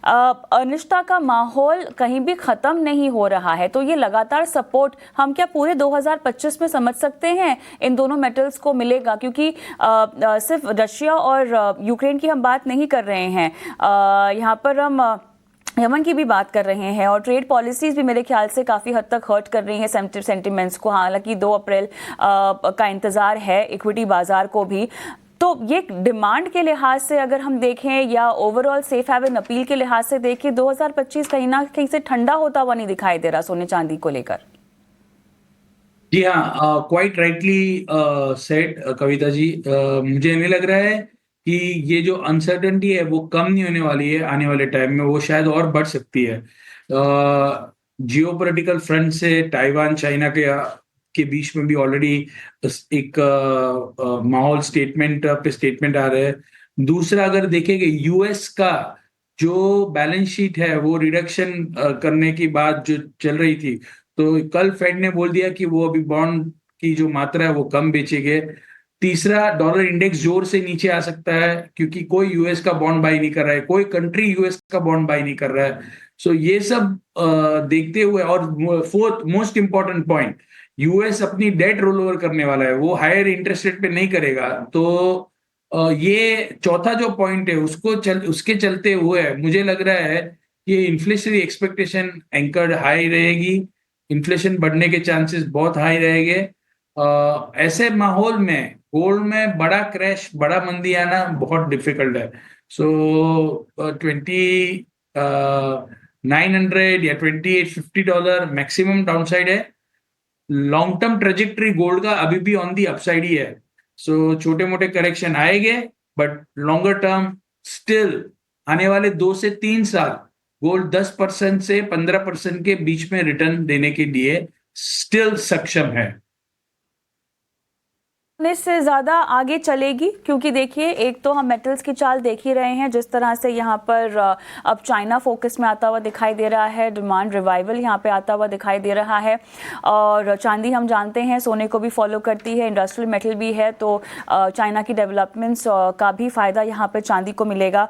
अनिश्चितता का माहौल कहीं भी ख़त्म नहीं हो रहा है, तो ये लगातार सपोर्ट हम क्या पूरे 2025 में समझ सकते हैं इन दोनों मेटल्स को मिलेगा? क्योंकि सिर्फ रशिया और यूक्रेन की हम बात नहीं कर रहे हैं, यहाँ पर हम यमन की भी बात कर रहे हैं और ट्रेड पॉलिसीज भी मेरे ख्याल से काफ़ी हद तक हर्ट कर रही हैं सेंटिमेंट्स को। हालांकि 2 अप्रैल का इंतज़ार है इक्विटी बाजार को भी। तो ये डिमांड के लिहाज से अगर हम देखें या ओवरऑल सेफ हैवन अपील के लिहाज से देखें, 2025 कहीं ना कहीं से ठंडा होता हुआ नहीं दिखाई दे रहा सोने चांदी को लेकर। जी हाँ, quite rightly said Kavita ji. मुझे नहीं लग रहा है कि ये जो अनसर्टेनिटी है वो कम नहीं होने वाली है आने वाले टाइम में, वो शायद और बढ़ सकती है। जियोपॉलिटिकल फ्रंट से ताइवान चाइना के बीच में भी ऑलरेडी एक माहौल स्टेटमेंट आ रहे हैं। दूसरा, अगर देखेंगे यूएस का जो बैलेंस शीट है वो रिडक्शन करने की बात जो चल रही थी, तो कल फेड ने बोल दिया कि वो अभी बॉन्ड की जो मात्रा है वो कम बेचेंगे। तीसरा, डॉलर इंडेक्स जोर से नीचे आ सकता है क्योंकि कोई यूएस का बॉन्ड बाई नहीं कर रहा है, कोई कंट्री यूएस का बॉन्ड बाई नहीं कर रहा है। सो ये सब देखते हुए, और fourth most important point, US अपनी डेट रोल ओवर करने वाला है, वो हायर इंटरेस्ट रेट पे नहीं करेगा। तो ये चौथा जो पॉइंट है उसके चलते हुए मुझे लग रहा है कि इन्फ्लेशनरी एक्सपेक्टेशन एंकर्ड हाई रहेगी, इन्फ्लेशन बढ़ने के चांसेस बहुत हाई रहेंगे। ऐसे माहौल में गोल्ड में बड़ा क्रैश, बड़ा मंदी आना बहुत डिफिकल्ट है। सो 2900 या $2850 मैक्सिमम डाउनसाइड है। लॉन्ग टर्म ट्रेजेक्टरी गोल्ड का अभी भी ऑन दी अपसाइड ही है। सो छोटे मोटे करेक्शन आएंगे, बट लॉन्गर टर्म स्टिल आने वाले 2 से 3 साल गोल्ड 10% से 15% के बीच में रिटर्न देने के लिए स्टिल सक्षम है। से ज़्यादा आगे चलेगी, क्योंकि देखिए एक तो हम मेटल्स की चाल देख ही रहे हैं जिस तरह से यहाँ पर अब चाइना फोकस में आता हुआ दिखाई दे रहा है, डिमांड रिवाइवल यहाँ पे आता हुआ दिखाई दे रहा है। और चांदी हम जानते हैं सोने को भी फॉलो करती है, इंडस्ट्रियल मेटल भी है, तो चाइना की डेवलपमेंट्स का भी फ़ायदा यहाँ पर चांदी को मिलेगा।